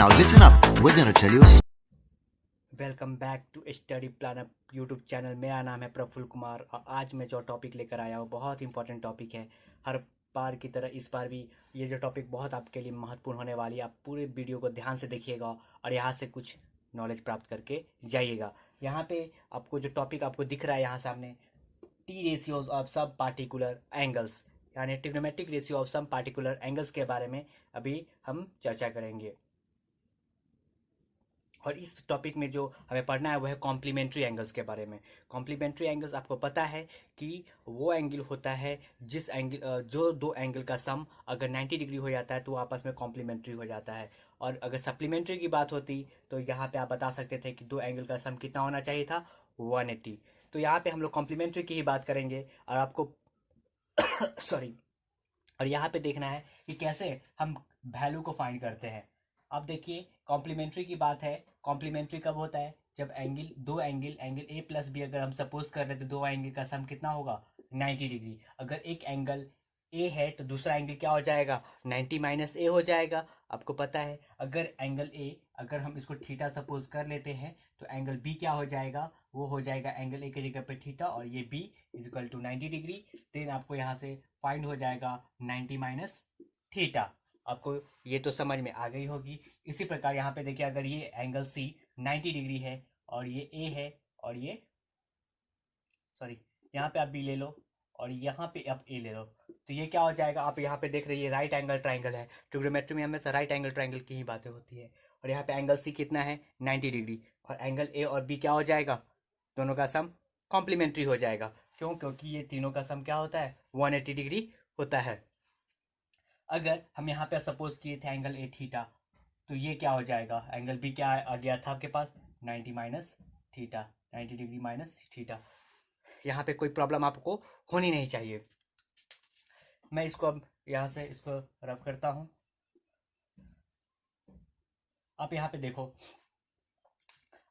Now listen up. We're gonna tell you a welcome back to study planner YouTube channel. मेरा नाम है प्रफुल्ल कुमार और आज मैं जो टॉपिक लेकर आया हूँ बहुत इंपॉर्टेंट टॉपिक है। हर बार की तरह इस बार भी ये जो टॉपिक बहुत आपके लिए महत्वपूर्ण होने वाली है। आप पूरे वीडियो को ध्यान से देखिएगा और यहाँ से कुछ नॉलेज प्राप्त करके जाइएगा। यहाँ पे आपको जो टॉपिक आपको दिख रहा है यहाँ सामने, T ratios of some particular angles, यानी trigonometric ratio of some particular angles के बारे में अभी हम चर्चा करेंगे। और इस टॉपिक में जो हमें पढ़ना है वो है कॉम्प्लीमेंट्री एंगल्स के बारे में। कॉम्प्लीमेंट्री एंगल्स आपको पता है कि वो एंगल होता है जिस एंगल जो दो एंगल का सम अगर 90 डिग्री हो जाता है तो वो आपस में कॉम्प्लीमेंट्री हो जाता है। और अगर सप्लीमेंट्री की बात होती तो यहाँ पे आप बता सकते थे कि दो एंगल का सम कितना होना चाहिए था, 180। तो यहाँ पे हम लोग कॉम्प्लीमेंट्री की ही बात करेंगे और आपको सॉरी, और यहाँ पे देखना है कि कैसे हम वैल्यू को फाइंड करते हैं। अब देखिए कॉम्प्लीमेंट्री की बात है। कॉम्प्लीमेंट्री कब होता है? जब दो एंगल ए प्लस बी अगर हम सपोज कर रहे हैं तो दो एंगल का सम कितना होगा, 90 डिग्री। अगर एक एंगल ए है तो दूसरा एंगल क्या हो जाएगा, 90 माइनस ए हो जाएगा। आपको पता है अगर एंगल ए, अगर हम इसको थीटा सपोज कर लेते हैं तो एंगल बी क्या हो जाएगा, वो हो जाएगा एंगल ए की जगह पे थीटा और ये B is equal to 90 degree. Then आपको यहाँ से फाइंड हो जाएगा 90 माइनस थीटा। आपको ये तो समझ में आ गई होगी। इसी प्रकार यहाँ पे देखिए अगर ये एंगल सी 90 डिग्री है और ये ए है और ये सॉरी यहाँ पे आप बी ले लो और यहाँ पे आप ए ले लो तो ये क्या हो जाएगा, आप यहाँ पे देख रहे हैं राइट एंगल ट्राइंगल है। ट्रिग्नोमेट्री में हमेशा राइट एंगल ट्राइंगल की ही बातें होती है। और यहाँ पे एंगल सी कितना है, 90 डिग्री। और एंगल ए और बी क्या हो जाएगा, दोनों का सम कॉम्प्लीमेंट्री हो जाएगा। क्यों? क्योंकि ये तीनों का सम क्या होता है, 180 डिग्री होता है। अगर हम यहाँ पे सपोज किए थे एंगल ए थीटा तो ये क्या हो जाएगा, एंगल बी क्या आ गया था आपके पास, 90 minus theta, 90 degree minus theta. यहाँ पे कोई प्रॉब्लम आपको होनी नहीं चाहिए। मैं इसको अब यहाँ से इसको रब करता हूँ। आप यहाँ पे देखो,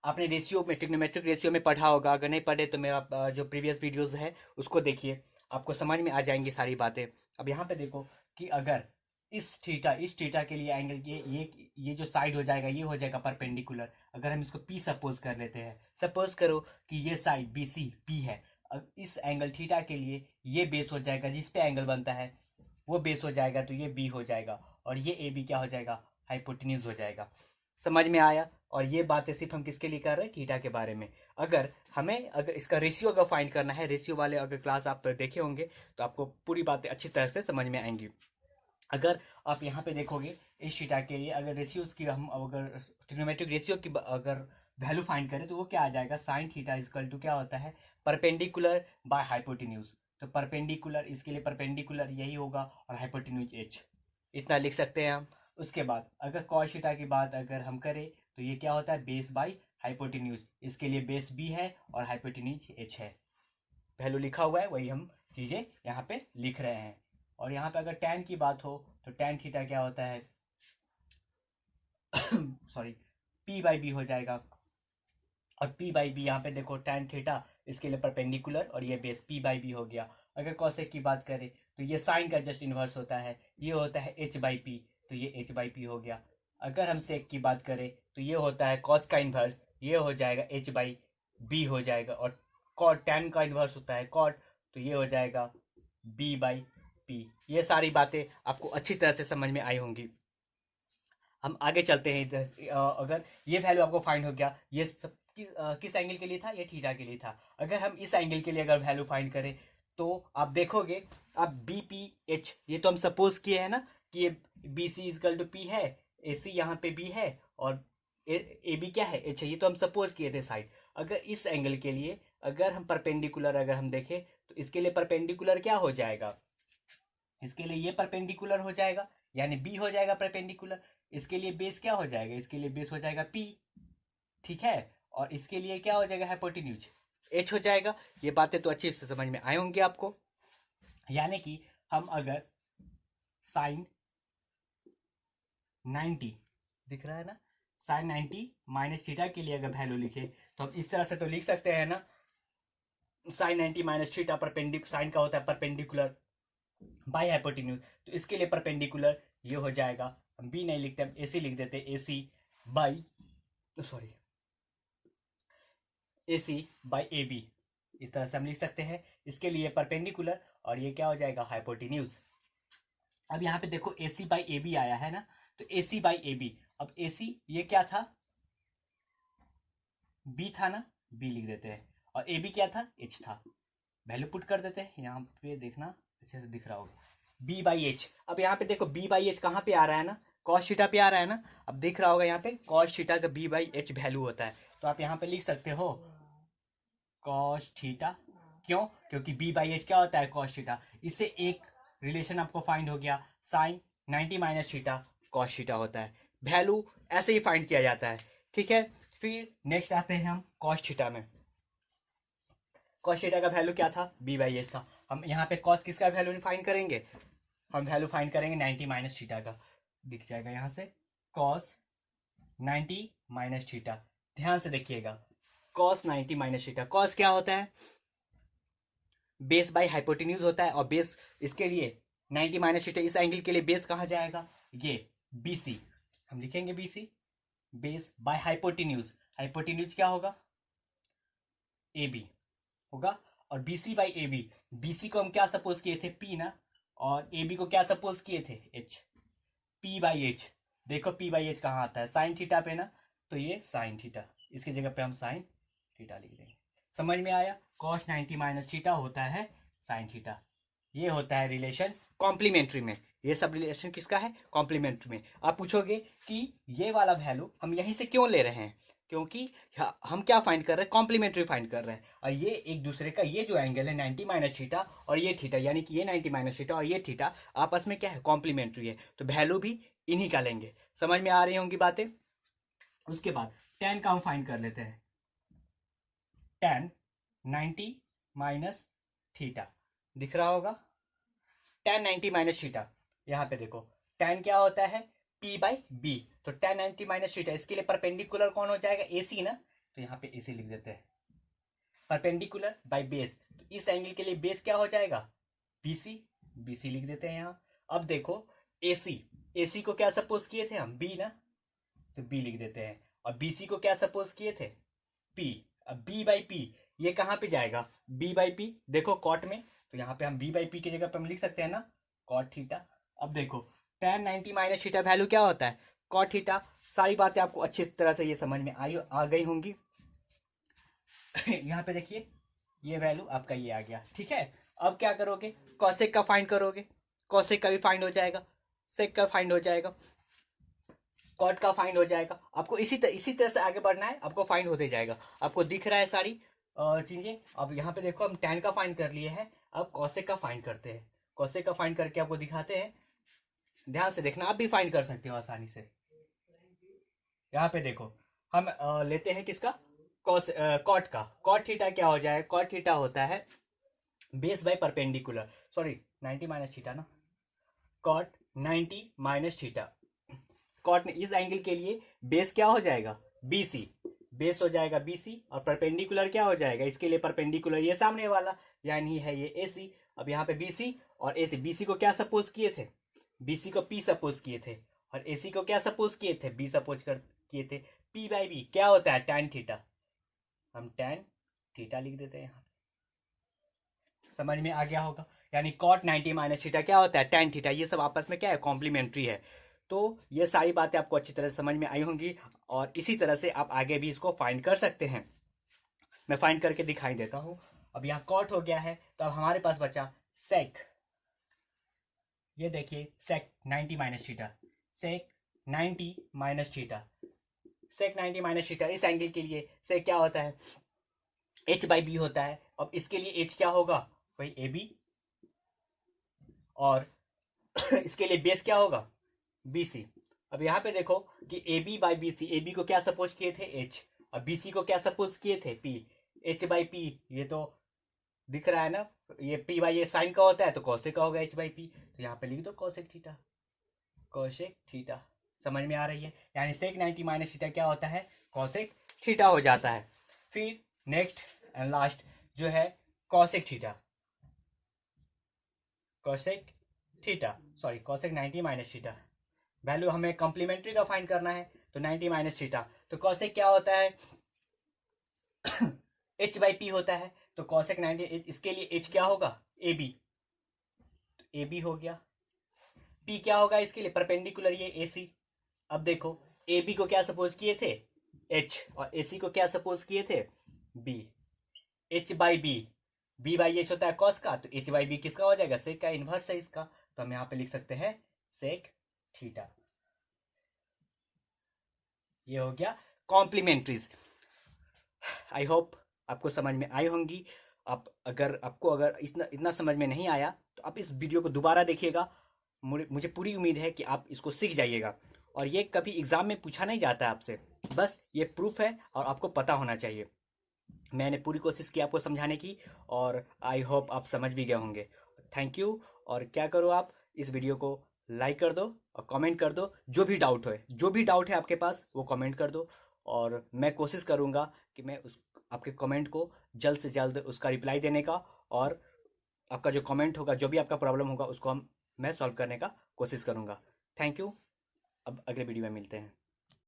आपने रेशियो में, ट्रिग्नोमेट्रिक रेशियो में पढ़ा होगा। अगर नहीं पढ़े तो मेरा जो प्रीवियस वीडियोस है उसको देखिए, आपको समझ में आ जाएंगी सारी बातें। अब यहाँ पे देखो कि अगर इस थीटा के लिए एंगल ये जो साइड हो जाएगा ये हो जाएगा परपेंडिकुलर। अगर हम इसको पी सपोज कर लेते हैं, सपोज करो कि ये साइड बी सी पी है। अब इस एंगल थीटा के लिए ये बेस हो जाएगा, जिस पे एंगल बनता है वो बेस हो जाएगा तो ये बी हो जाएगा और ये ए बी क्या हो जाएगा, हाइपोटेन्यूज हो जाएगा। समझ में आया? और ये बातें सिर्फ हम किसके लिए कर रहे हैं, थीटा के बारे में। अगर इसका रेशियो अगर फाइंड करना है, रेशियो वाले अगर क्लास आप देखे होंगे तो आपको पूरी बातें अच्छी तरह से समझ में आएंगी। अगर आप यहाँ पे देखोगे इस थीटा के लिए अगर रेशियोज की हम अगर ट्रिग्नोमेट्रिक रेशियो की अगर वैल्यू फाइंड करें तो वो क्या आ जाएगा, साइन थीटा इक्वल टू क्या होता है, परपेंडिकुलर बाय हाइपोटेन्यूज। तो परपेंडिकुलर, इसके लिए परपेंडिकुलर यही होगा और हाइपोटेन्यूज एच, इतना लिख सकते हैं हम। उसके बाद अगर कॉस थीटा की बात अगर हम करें तो ये क्या होता है, बेस बाय हाइपोटेन्यूज। इसके लिए बेस बी है और हाइपोटेन्यूज एच है। वैल्यू लिखा हुआ है वही हम चीजें यहाँ पे लिख रहे हैं। और यहाँ पे अगर टैन की बात हो तो टैन थीटा क्या होता है सॉरी, पी बाई बी हो जाएगा। और पी बाई बी यहाँ पे देखो टैन थीटा, इसके लिए परपेंडिकुलर और ये बेस पी बाई बी हो गया। अगर कॉसेक की बात करें तो ये साइन का जस्ट इनवर्स होता है, ये होता है एच बाई पी, तो ये एच बाई पी हो गया। अगर हम सेक की बात करें तो ये होता है कॉस का इनवर्स, ये हो जाएगा एच बाई बी हो जाएगा। और कॉट, टैन का इनवर्स होता है कॉट, तो ये हो जाएगा बी बाई पी। ये सारी बातें आपको अच्छी तरह से समझ में आई होंगी। हम आगे चलते हैं इधर। अगर ये वैल्यू आपको फाइंड हो गया, ये सब किस एंगल के लिए था, ये थीटा के लिए था। अगर हम इस एंगल के लिए अगर वैल्यू फाइंड करें तो आप देखोगे, अब बी पी एच, ये तो हम सपोज किए हैं ना कि ये B C is equal to P है, ए सी यहाँ पे बी है और ए बी क्या है, एच है। ये तो हम सपोज किए थे साइड। अगर इस एंगल के लिए अगर हम परपेंडिकुलर अगर हम देखें तो इसके लिए परपेंडिकुलर क्या हो जाएगा, इसके लिए ये परपेंडिकुलर हो जाएगा यानी बी हो जाएगा परपेंडिकुलर। इसके लिए बेस क्या हो जाएगा, इसके लिए बेस हो जाएगा पी, ठीक है। और इसके लिए क्या हो जाएगा, हाइपोटेन्यूज एच हो जाएगा। ये बातें तो अच्छी से समझ में आई होंगी आपको। यानी कि हम अगर साइन 90 दिख रहा है ना, साइन 90 माइनस थीटा के लिए अगर वैल्यू लिखे तो हम इस तरह से तो लिख सकते हैं ना, sine 90 minus theta perpendicular, sine का होता है परपेंडिकुलर बाई हाइपोटेन्यूज, तो इसके लिए परपेंडिकुलर ये हो जाएगा। हम बी नहीं लिखते, हम ए सी लिख देते, A C by sorry AC by AB, इस तरह से हम लिख सकते हैं। इसके लिए परपेंडिकुलर और ये क्या हो जाएगा हाइपोटेन्यूज। अब यहाँ पे देखो AC बाई AB आया है ना, तो AC बाई AB, अब AC ये क्या था, B था ना, B लिख देते हैं, और AB क्या था, H था। वैल्यू पुट कर देते हैं, यहाँ पे देखना अच्छे से दिख रहा होगा, B बाई H। अब यहाँ पे देखो B बाई H कहाँ पे आ रहा है ना, कॉस थीटा पे आ रहा है ना। अब दिख रहा होगा यहाँ पे कॉस थीटा का B बाई H वैल्यू होता है, तो आप यहाँ पे लिख सकते हो कॉस थीटा। क्यों, क्योंकि B बाई एच क्या होता है, कॉस थीटा। इससे एक रिलेशन आपको फाइंड हो गया, sine 90 minus theta cos theta होता है। वैल्यू ऐसे ही फाइंड किया जाता है, ठीक है। फिर नेक्स्ट आते हैं हम कॉस थीटा में। कॉस थीटा का वैल्यू क्या था, B बाई एच था। हम यहाँ पे कॉस किसका वैल्यू फाइंड करेंगे, हम वैल्यू फाइंड करेंगे 90 माइनस थीटा का। दिख जाएगा यहाँ से कॉस 90 माइनस थीटा। ध्यान से देखिएगा, कॉस 90 माइनस थीटा, कॉस क्या होता है, बेस बाय हाइपोटेन्यूज होता है, और बेस इसके लिए 90 माइनस थीटा, इस एंगल के लिए बेस कहाँ जाएगा, ये BC, हम लिखेंगे BC, base by hypotenuse. Hypotenuse क्या होगा, AB होगा, और BC बाई AB, BC को हम क्या सपोज किए थे, P ना, और AB को क्या सपोज किए थे, H। P बाई H, देखो P बाई H कहाँ आता है, साइन थीटा पे ना, तो ये साइन थीटा, इसकी जगह पे हम साइन थीटा लिख देंगे। समझ में आया, cos 90 माइनस थीटा होता है साइन थीटा। ये होता है रिलेशन कॉम्प्लीमेंट्री में। ये सब रिलेशन किसका है, कॉम्प्लीमेंट्री में। आप पूछोगे कि ये वाला वैल्यू हम यहीं से क्यों ले रहे हैं, क्योंकि हम क्या फाइंड कर रहे हैं, कॉम्प्लीमेंट्री फाइंड कर रहे हैं, और ये एक दूसरे का, ये जो एंगल है 90 माइनस थीटा और ये थीटा, यानी कि ये 90 माइनस थीटा और ये थीटा आपस में क्या है, कॉम्प्लीमेंट्री है, तो वैल्यू भी इन्हीं का लेंगे। समझ में आ रही होंगी बातें। उसके बाद tan का हम फाइंड कर लेते हैं, tan 90 माइनस थीटा, दिख रहा होगा tan 90 माइनस थीटा। यहाँ पे देखो tan क्या होता है, P बाई B, तो tan 90 माइनस थीटा, इसके लिए परपेंडिकुलर कौन हो जाएगा, AC ना, तो यहाँ पे AC लिख देते हैं। परपेंडिकुलर बाई बेस, तो इस एंगल के लिए बेस क्या हो जाएगा, BC, BC लिख देते हैं यहाँ। अब देखो AC, AC को क्या सपोज किए थे हम, B ना, तो B लिख देते हैं, और BC को क्या सपोज किए थे, P। अब B बाई P ये कहाँ पे जाएगा, B बाई P, देखो कॉट में, तो यहाँ पे हम B बाई P की जगह पे हम लिख सकते हैं ना, कॉट थीटा। अब देखो tan 90 माइनस थीटा वैल्यू क्या होता है, कॉट थीटा। सारी बातें आपको अच्छी तरह से ये समझ में आ गई होंगी। यहाँ पे देखिए ये वैल्यू आपका ये आ गया, ठीक है। अब क्या करोगे, कॉसेक का फाइंड करोगे, कॉसेक का भी फाइंड हो जाएगा, सेक का फाइंड हो जाएगा, कॉट का फाइंड हो जाएगा। आपको इसी तरह से आगे बढ़ना है, आपको फाइंड होते जाएगा। आपको दिख रहा है सारी चीजें। अब यहाँ पे देखो हम tan का फाइंड कर लिए हैं, अब कॉसेक का फाइंड करते हैं। कॉसेक का फाइंड करके आपको दिखाते हैं, ध्यान से देखना, आप भी फाइंड कर सकते हो आसानी से। यहाँ पे देखो हम लेते हैं किसका, कॉट का। कॉट थीटा क्या हो जाए, कॉट थीटा होता है base by perpendicular, sorry 90 minus theta ना, कॉट 90 माइनस थीटा। कॉट इस एंगल के लिए बेस क्या हो जाएगा, BC, बेस हो जाएगा BC, और परपेंडिकुलर क्या हो जाएगा, इसके लिए परपेंडिकुलर ये सामने वाला, यानी है ये AC। अब यहाँ पे BC और AC, BC को क्या सपोज किए थे, BC को P सपोज किए थे, और AC को क्या सपोज किए थे, B सपोज कर किए थे। P बाई B क्या होता है, tan थीटा, हम tan थीटा लिख देते हैं यहाँ। समझ में आ गया होगा, यानी cot 90 माइनस थीटा क्या होता है, tan थीटा। ये सब आपस में क्या है, कॉम्प्लीमेंट्री है। तो ये सारी बातें आपको अच्छी तरह से समझ में आई होंगी, और इसी तरह से आप आगे भी इसको फाइंड कर सकते हैं। मैं फाइंड करके दिखाई देता हूं। अब यहाँ कॉट हो गया है, तो अब हमारे पास बचा सेक। ये देखिए सेक 90 माइनस थीटा, सेक 90 माइनस थीटा, सेक 90 माइनस थीटा। इस एंगल के लिए सेक क्या होता है, H बाई बी होता है। अब इसके लिए H क्या होगा, वही AB, और इसके लिए बेस क्या होगा, BC। अब यहाँ पे देखो कि AB बाई BC, AB को क्या सपोज किए थे, H, और BC को क्या सपोज किए थे, P। H बाई P ये तो दिख रहा है ना, ये P बाई ये साइन का होता है, तो कॉसेक का होगा H बाई P, तो यहाँ पे लिख दो कॉसेक थीटा, कॉसेक थीटा। समझ में आ रही है, यानी सेक 90 माइनस थीटा क्या होता है, कॉसेक थीटा हो जाता है। फिर नेक्स्ट एंड लास्ट जो है cosec theta, cosec theta, sorry cosec 90 minus theta. Value हमें कॉम्प्लीमेंट्री का फाइंड करना है, तो 90 माइनस थीटा, तो कॉसेक क्या होता है h बाई पी होता है। तो कॉसेक 90, इसके लिए h क्या होगा, ए बी, तो ए बी हो गया। p क्या होगा इसके लिए, परपेंडिकुलर ये ए सी। अब देखो ए बी को क्या सपोज किए थे, h, और ए सी को क्या सपोज किए थे, b। h by B, b by H होता है कॉस का, तो h बाई बी किसका हो जाएगा, सेक का इनवर्स है इसका। तो हम यहाँ पे लिख सकते हैं सेक थीटा। ये हो गया कॉम्प्लीमेंट्रीज। आई होप आपको समझ में आई होंगी। आपको अगर इतना समझ में नहीं आया तो आप इस वीडियो को दोबारा देखिएगा। मुझे पूरी उम्मीद है कि आप इसको सीख जाइएगा। और ये कभी एग्जाम में पूछा नहीं जाता है आपसे, बस ये प्रूफ है और आपको पता होना चाहिए। मैंने पूरी कोशिश की आपको समझाने की, और आई होप आप समझ भी गए होंगे। Thank you. और क्या करो, आप इस वीडियो को लाइक कर दो और कमेंट कर दो। जो भी डाउट है आपके पास वो कमेंट कर दो, और मैं कोशिश करूँगा कि मैं आपके कमेंट को जल्द से जल्द उसका रिप्लाई देने का, और आपका जो कमेंट होगा, जो भी आपका प्रॉब्लम होगा, उसको मैं सॉल्व करने का कोशिश करूँगा। Thank you. अब अगले वीडियो में मिलते हैं।